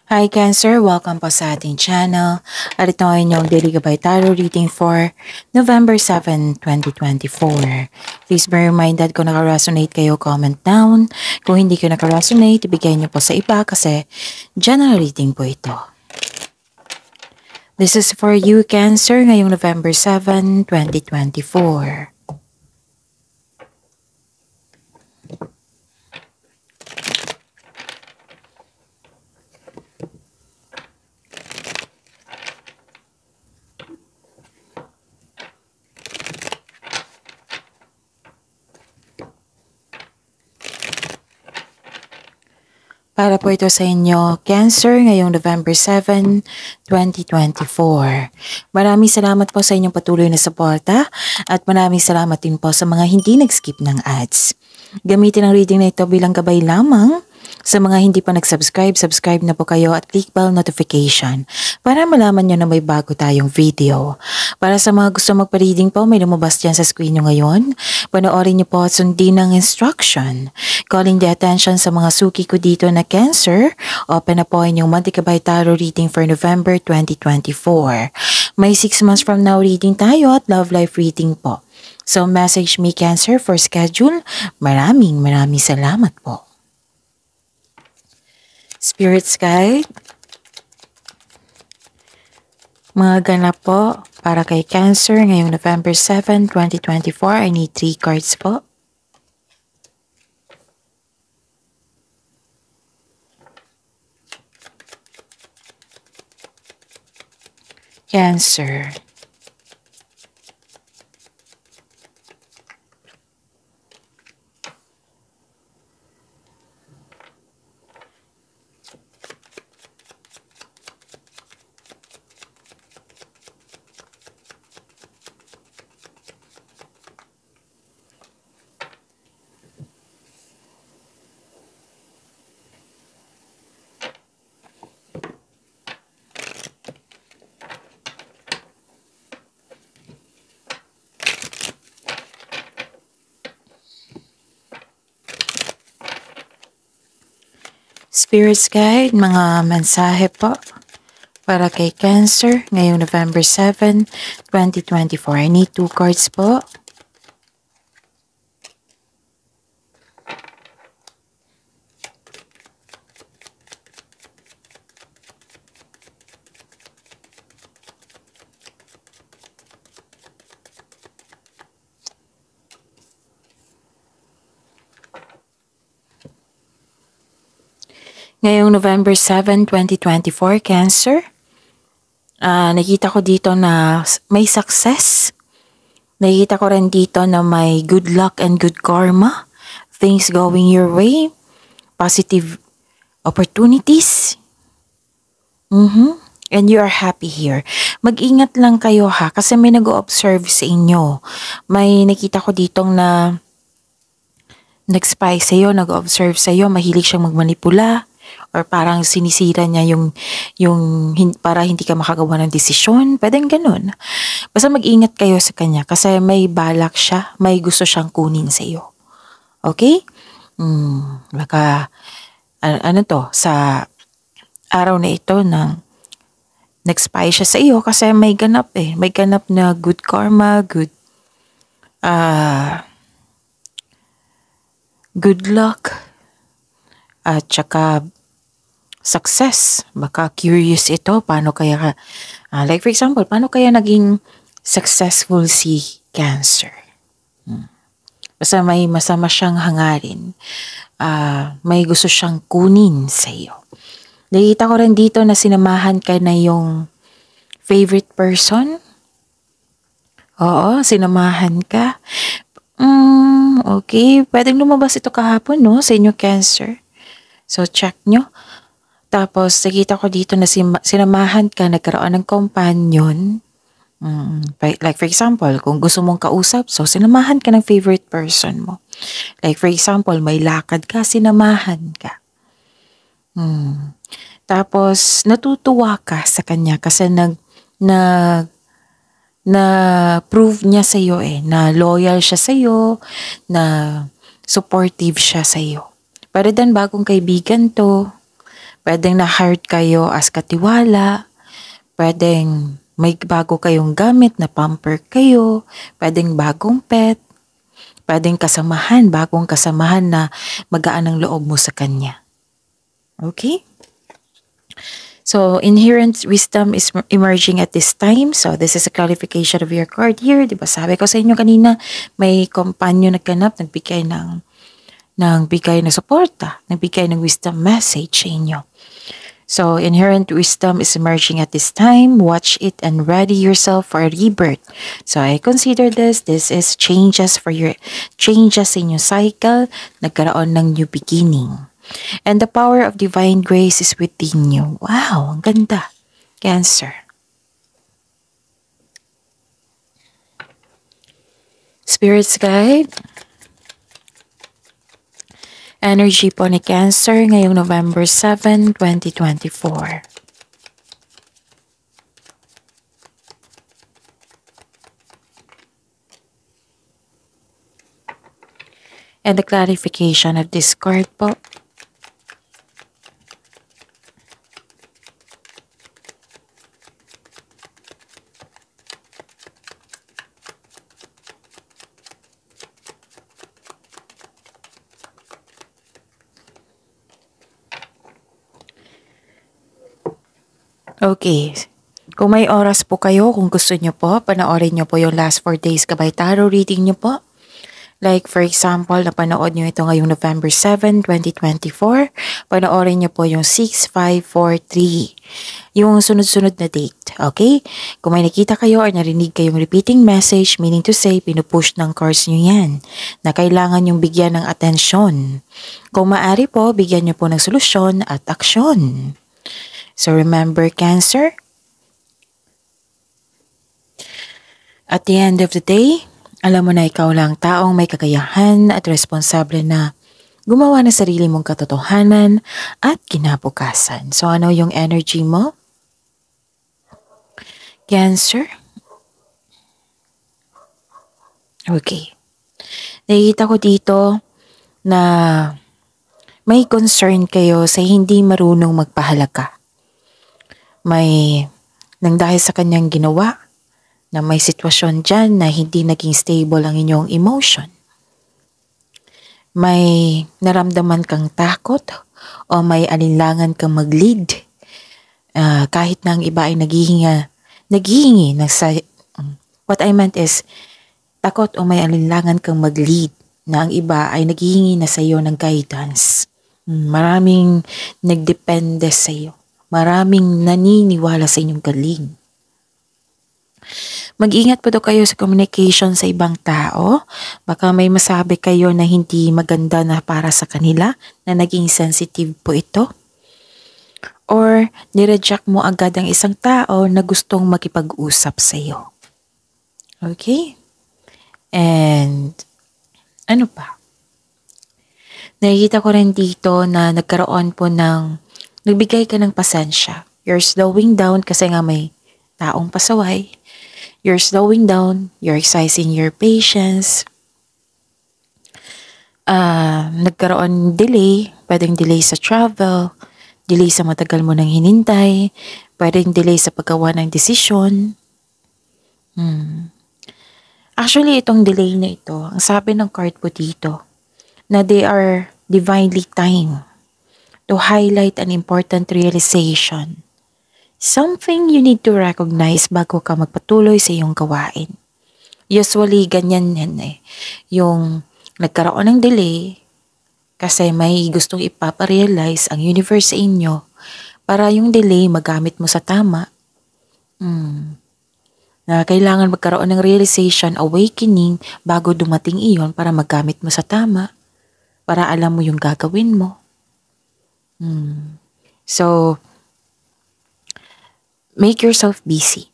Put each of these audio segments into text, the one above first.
Hi Cancer! Welcome po sa ating channel. At ito ang inyong Daily Gabay Tarot reading for November 7, 2024. Please bear in mind that kung naka-resonate kayo, comment down. Kung hindi kayo naka-resonate, ibigay niyo po sa iba kasi general reading po ito. This is for you Cancer ngayong November 7, 2024. Para po ito sa inyo, Cancer, ngayong November 7, 2024. Maraming salamat po sa inyong patuloy na suporta at maraming salamat din po sa mga hindi nag-skip ng ads. Gamitin ang reading na ito bilang gabay lamang. Sa mga hindi pa nag-subscribe, subscribe na po kayo at click bell notification para malaman nyo na may bago tayong video. Para sa mga gusto magpa-reading po, may lumabas dyan sa screen nyo ngayon. Panoorin nyo po at sundin ang instruction. Calling the attention sa mga suki ko dito na Cancer, open na po inyong Monthly Gabay Tarot reading for November 2024. May 6 months from now reading tayo at love life reading po. So message me Cancer for schedule. Maraming salamat po. Spirits Guide, mga ganap po para kay Cancer ngayong November 7, 2024. I need 3 cards po. Cancer. Spirits Guide, mga mensahe po para kay Cancer ngayong November 7, 2024. I need 2 cards po. Ngayong November 7, 2024, Cancer, nakita ko dito na may success. Nakita ko rin dito na may good luck and good karma. Things going your way. Positive opportunities. And you are happy here. Mag-ingat lang kayo ha, kasi may nag-o-observe sa inyo. May nakita ko ditong na nag-spy sa'yo, nag-observe sa'yo, mahilig siyang magmanipula. Or parang sinisira niya para hindi ka makagawa ng desisyon. Pwedeng ganun. Basta mag-ingat kayo sa kanya kasi may balak siya, may gusto siyang kunin sa iyo. Okay? Baka, sa araw na ito nang nag-spy siya sa iyo kasi may ganap May ganap na good karma, good luck, at saka success. Baka curious ito, paano kaya, like for example, paano kaya naging successful si Cancer? Basta may masama siyang hangarin. May gusto siyang kunin sa iyo. Nakita ko rin dito na sinamahan ka na yung favorite person. Oo, sinamahan ka. Okay, pwedeng lumabas ito kahapon, no, sa inyo Cancer. So, check nyo. Tapos, nakita ko dito na sinamahan ka, nagkaroon ng companion. Like for example, kung gusto mong kausap, so sinamahan ka ng favorite person mo. Like for example, may lakad ka, sinamahan ka. Tapos, natutuwa ka sa kanya kasi na-prove niya sa iyo na loyal siya sa iyo, na supportive siya sa iyo. Pero then, bagong kaibigan to. Pwedeng na-hired kayo as katiwala, pwedeng may bago kayong gamit na pamper kayo, pwedeng bagong pet, pwedeng kasamahan, bagong kasamahan na magaan ang loob mo sa kanya. Okay? So, inherent wisdom is emerging at this time. So, this is a clarification of your card here. Diba sabi ko sa inyo kanina, may companion nagkanap, nagbigay na suporta, nagbigay ng wisdom message sa inyo. So, inherent wisdom is emerging at this time. Watch it and ready yourself for a rebirth. So, I consider this is changes in your cycle, nagkaroon ng new beginning. And the power of divine grace is within you. Wow, ang ganda. Cancer. Spirit's guide. Energy po ni Cancer ngayong November 7, 2024. And the clarification of this card po. Okay. Kung may oras po kayo, kung gusto nyo po, panoorin nyo po yung last 4 days Gabay Tarot reading nyo po. Like for example, napanood nyo ito ngayong November 7, 2024. Panoorin nyo po yung 6543. Yung sunod-sunod na date. Okay? Kung may nakita kayo or narinig kayong repeating message, meaning to say, pinupush ng cards nyo yan, na kailangan yung bigyan ng atensyon. Kung maaari po, bigyan nyo po ng solusyon at aksyon. So remember, Cancer, at the end of the day, alam mo na ikaw lang taong may kakayahan at responsable na gumawa ng sarili mong katotohanan at kinabukasan. So ano yung energy mo? Cancer? Okay. Nakikita ko dito na may concern kayo sa hindi marunong magpahalaga. May nang dahil sa kanyang ginawa na may sitwasyon dyan na hindi naging stable ang inyong emotion. May naramdaman kang takot o may alinlangan kang mag-lead kahit na ang iba ay naghihingi ng what I meant is takot o may alinlangan kang mag-lead na ang iba ay naghihingi na sa iyo ng guidance. Maraming nagdepende sa iyo. Maraming naniniwala sa inyong galing. Mag-ingat po daw kayo sa communication sa ibang tao. Baka may masabi kayo na hindi maganda na para sa kanila, na naging sensitive po ito. Or nireject mo agad ang isang tao na gustong makipag-usap sa iyo. Okay? And ano pa? Nakikita ko rin dito na nagkaroon po nagbigay ka ng pasensya. You're slowing down kasi nga may taong pasaway. You're slowing down. You're exercising your patience. Nagkaroon delay. Pwedeng delay sa travel. Delay sa matagal mo nang hinintay. Pwedeng delay sa paggawa ng desisyon. Actually, itong delay na ito, ang sabi ng card po dito, na they are divinely timed to highlight an important realization. Something you need to recognize bago ka magpatuloy sa iyong gawain. Usually, ganyan yan eh. Yung nagkaroon ng delay kasi may gustong ipaparealize ang universe sa inyo para yung delay magamit mo sa tama. Na kailangan magkaroon ng realization, awakening bago dumating iyon para magamit mo sa tama. Para alam mo yung gagawin mo. So, make yourself busy.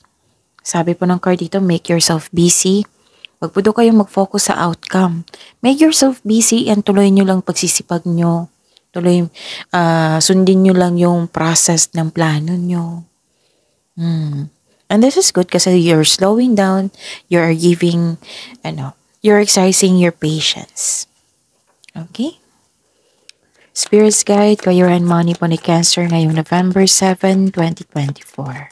Sabi po ng card dito, make yourself busy. Huwag po daw kayong mag-focus sa outcome. Make yourself busy and tuloy nyo lang pagsisipag nyo. Sundin nyo lang yung process ng plano nyo. And this is good kasi you're slowing down, you're giving, you're exercising your patience. Okay? Spirits Guide, Career and Money po ni Cancer ngayong November 7, 2024.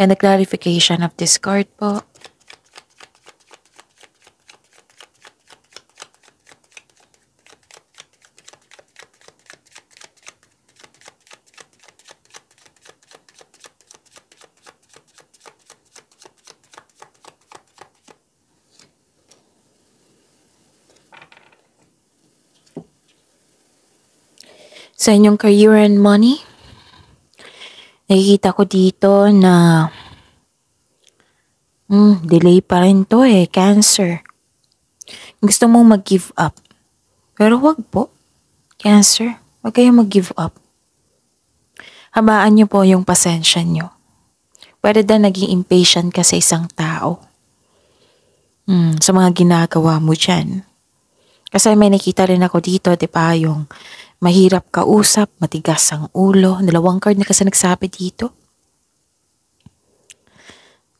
And the clarification of this card po. Sa inyong career and money, nakikita ko dito na delay pa rin to Cancer. Gusto mong mag-give up. Pero wag po, Cancer. Wag kayong mag-give up. Habaan niyo po yung pasensya niyo. Pwede na naging impatient ka sa isang tao. Sa mga ginagawa mo dyan. Kasi may nakita rin ako dito, di ba, yung mahirap kausap, matigas ang ulo. 2 card na kasi nagsabi dito.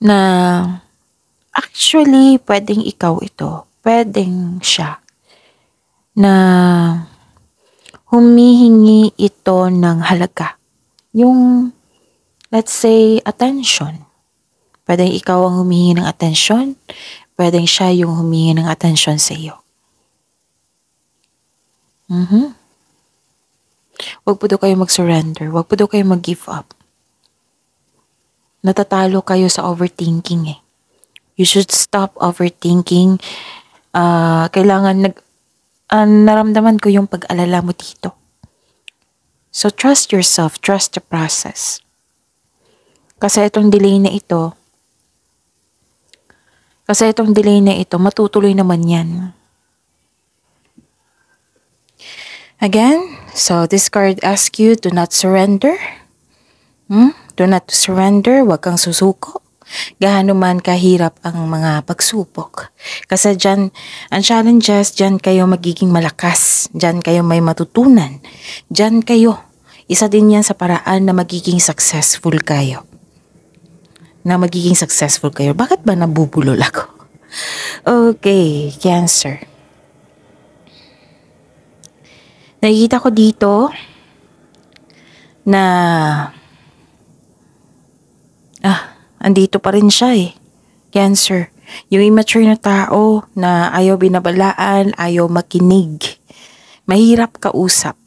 Na actually, pwedeng ikaw ito. Pwedeng siya. Na humihingi ito ng halaga. Yung, let's say, attention. Pwedeng ikaw ang humihingi ng attention. Pwedeng siya yung humihingi ng attention sa iyo. Huwag po daw kayo mag-surrender. Huwag po daw kayo mag-give up. Natatalo kayo sa overthinking You should stop overthinking. Kailangan naramdaman ko yung pag-alala mo dito. So trust yourself, trust the process. Kasi itong delay na ito, matutuloy naman yan. Again, so this card asks you to not surrender. Do not surrender, huwag kang susuko. Gaano man kahirap ang mga pagsupok. Kasi dyan, ang challenges, dyan kayo magiging malakas. Dyan kayo may matutunan. Dyan kayo. Isa din yan sa paraan na magiging successful kayo. Bakit ba nabubulol ako? Okay, Cancer. Nakikita ko dito na andito pa rin siya Cancer. Yung immature na tao na ayaw binabalaan, ayaw makinig. Mahirap kausap.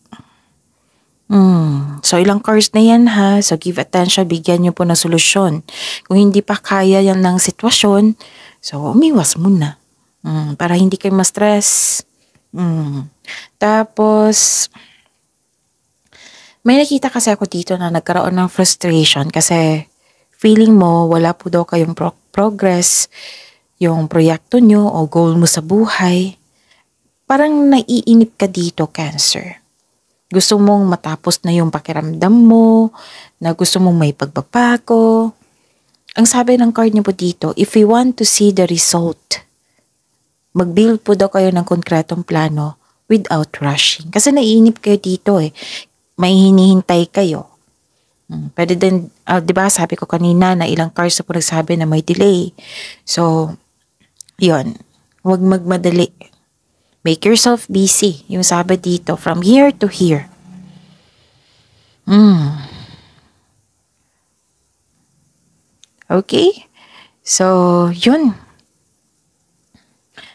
So ilang cards na yan So give attention, bigyan nyo po ng solusyon. Kung hindi pa kaya yan ng sitwasyon, so umiwas muna. Para hindi kayo ma-stress. Tapos, may nakita kasi ako dito na nagkaroon ng frustration kasi feeling mo wala po daw kayong progress, yung proyekto nyo o goal mo sa buhay. Parang naiinip ka dito, Cancer. Gusto mong matapos na yung pakiramdam mo, na gusto mong may pagbabago. Ang sabi ng card niyo po dito, if you want to see the result, mag-build po daw kayo ng konkretong plano without rushing. Kasi naiinip kayo dito May hinihintay kayo. Pwede din, di ba sabi ko kanina na ilang cards na po nagsabi na may delay. So, yun. Huwag magmadali. Make yourself busy. Yung sabi dito, from here to here. Okay? So, yun.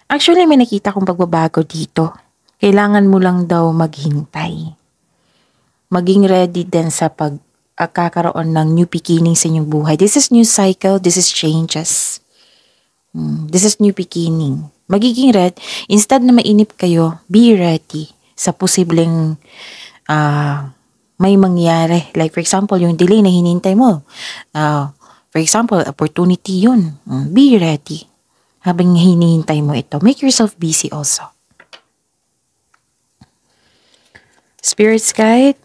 Actually, may nakita kong pagbabago dito. Kailangan mo lang daw maghintay. Maging ready din sa pagkakaroon ng new beginning sa inyong buhay. This is new cycle. This is changes. This is new beginning. Magiging ready. Instead na mainip kayo, be ready sa posibleng may mangyari. Like for example, yung delay na hinintay mo. For example, opportunity yun. Be ready. Habang hinihintay mo ito, make yourself busy also. Spirits Guide,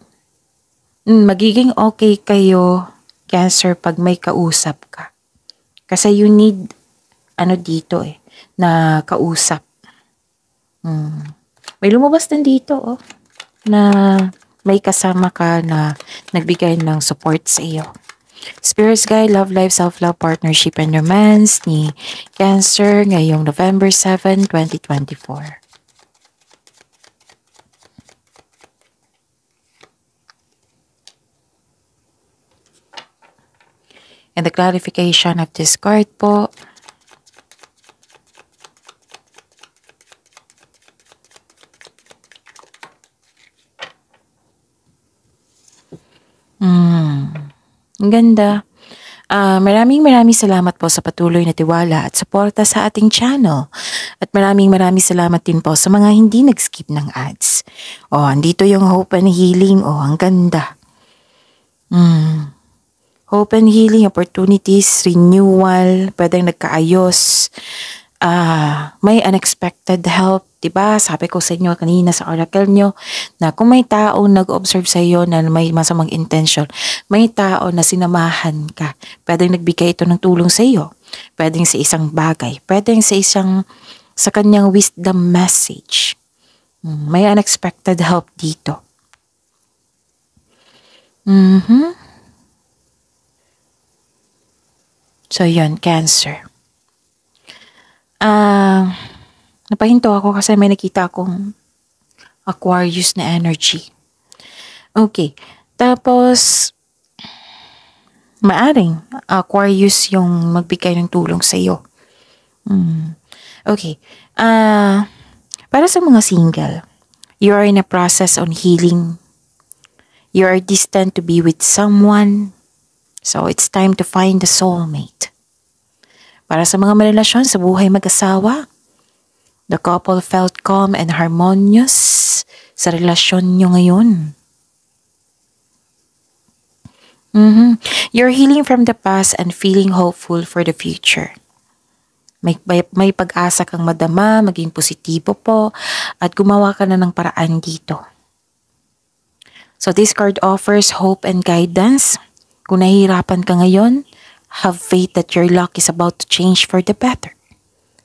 magiging okay kayo, Cancer, pag may kausap ka. Kasi you need, dito na kausap. May lumabas din dito, na may kasama ka na nagbigay ng support sa iyo. Spirits Guide, Love Life, Self-Love, Partnership, and Romance ni Cancer ngayong November 7, 2024. And the clarification of this card po, ang ganda. Maraming salamat po sa patuloy na tiwala at suporta sa ating channel. At maraming salamat din po sa mga hindi nag-skip ng ads. Andito yung hope and healing. Ang ganda. Hope and healing, opportunities, renewal, pwedeng nagkaayos. May unexpected help, diba? Sabi ko sa inyo kanina sa oracle nyo na kung may tao nag-observe sa iyo na may masamang intention, may tao na sinamahan ka, pwedeng nagbigay ito ng tulong sa iyo, pwedeng sa isang bagay, pwedeng sa kanyang wisdom message. May unexpected help dito. So yun, Cancer. Napahinto ako kasi may nakita akong Aquarius na energy. Okay. Tapos, maaring Aquarius yung magbigay ng tulong sa iyo. Okay. Para sa mga single, you are in a process on healing. You are destined to be with someone. So, it's time to find the soulmate. Para sa mga marelasyon sa buhay mag-asawa, the couple felt calm and harmonious sa relasyon nyo ngayon. You're healing from the past and feeling hopeful for the future. May pag-asa kang madama, maging positibo po, at gumawa ka na ng paraan dito. So this card offers hope and guidance. Kung nahihirapan ka ngayon, have faith that your luck is about to change for the better.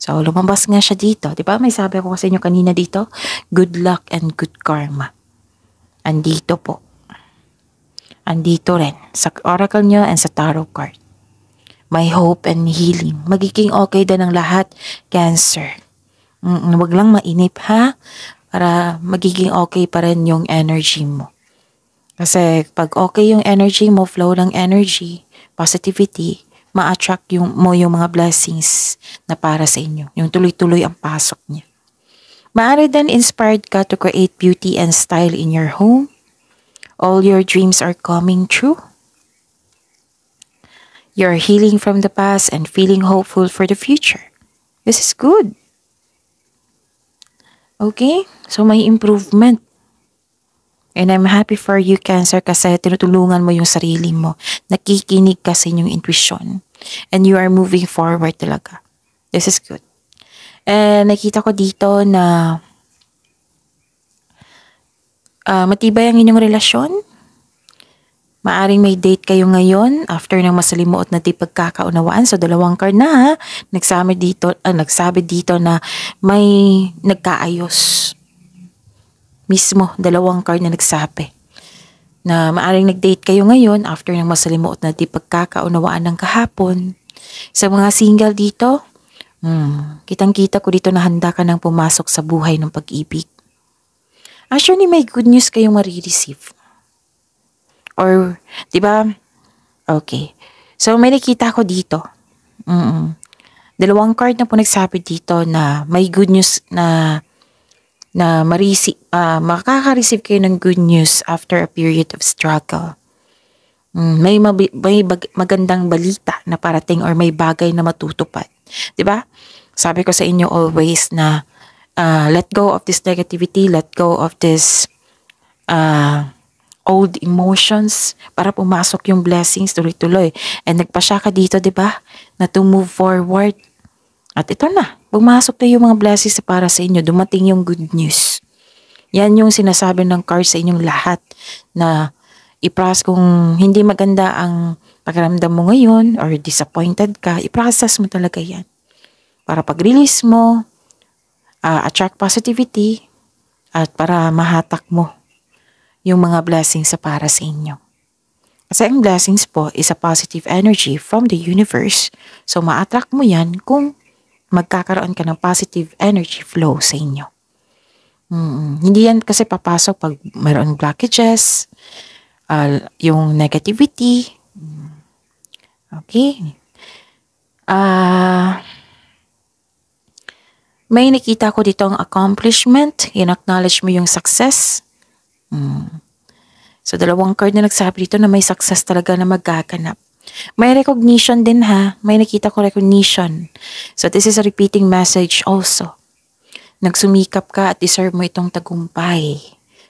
So, lumabas nga siya dito. Diba? May sabi ako sa inyo kanina dito, good luck and good karma. Andito po. Andito rin. Sa oracle nyo and sa tarot card. May hope and healing. Magiging okay din ang lahat, Cancer. Huwag lang mainip ha, para magiging okay pa rin yung energy mo. Kasi pag okay yung energy mo, flow ng energy, positivity, ma-attract yung mga blessings na para sa inyo. Yung tuloy-tuloy ang pasok niya. Maaari din inspired ka to create beauty and style in your home. All your dreams are coming true. You're healing from the past and feeling hopeful for the future. This is good. Okay? So may improvement. And I'm happy for you, Cancer, kasi tinutulungan mo yung sarili mo. Nakikinig ka sa inyong intuition. And you are moving forward talaga. This is good. And nakita ko dito na matibay ang inyong relasyon. Maaring may date kayo ngayon after ng masalimuot na di pagkakaunawaan. So, dalawang card na ha. Nagsabi dito na may nagkaayos. Mismo, dalawang card na nagsabi na maaring nag-date kayo ngayon after ng masalimuot na di pagkakaunawaan ng kahapon. Sa mga single dito, kitang-kita ko dito na handa ka nang pumasok sa buhay ng pag-ibig. Actually, may good news kayong marireceive. Or, di ba? Okay. So, may nakita ko dito. Dalawang card na po nagsabi dito na may good news na makaka-receive kayo ng good news after a period of struggle. May magandang balita na parating or may bagay na matutupad. Diba? Sabi ko sa inyo always na let go of this negativity, let go of this old emotions para pumasok yung blessings tuloy-tuloy. And nagpasya ka dito, diba? Na to move forward. At ito na, pumasok na yung mga blessings para sa inyo, dumating yung good news. Yan yung sinasabi ng card sa inyong lahat na i-process kung hindi maganda ang pakiramdam mo ngayon or disappointed ka, i-process mo talaga yan. Para pag-release mo, attract positivity at para mahatak mo yung mga blessings sa para sa inyo. Kasi ang blessings po is a positive energy from the universe. So, ma-attract mo yan kung magkakaroon ka ng positive energy flow sa inyo. Hindi yan kasi papasok pag mayroon blockages, yung negativity. Okay. May nakita ko dito ang accomplishment. In-acknowledge mo yung success. So, 2 card na nagsabi dito na may success talaga na magaganap. May recognition din ha. May nakita ko recognition. So, this is a repeating message also. Nagsumikap ka at deserve mo itong tagumpay.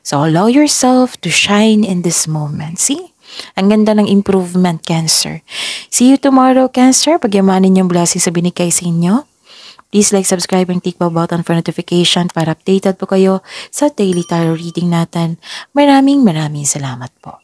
So, allow yourself to shine in this moment. See? Ang ganda ng improvement, Cancer. See you tomorrow, Cancer. Pagyamanin yung blessings sa binigay sa inyo. Please like, subscribe, and click the button for notification para updated po kayo sa daily tarot reading natin. Maraming salamat po.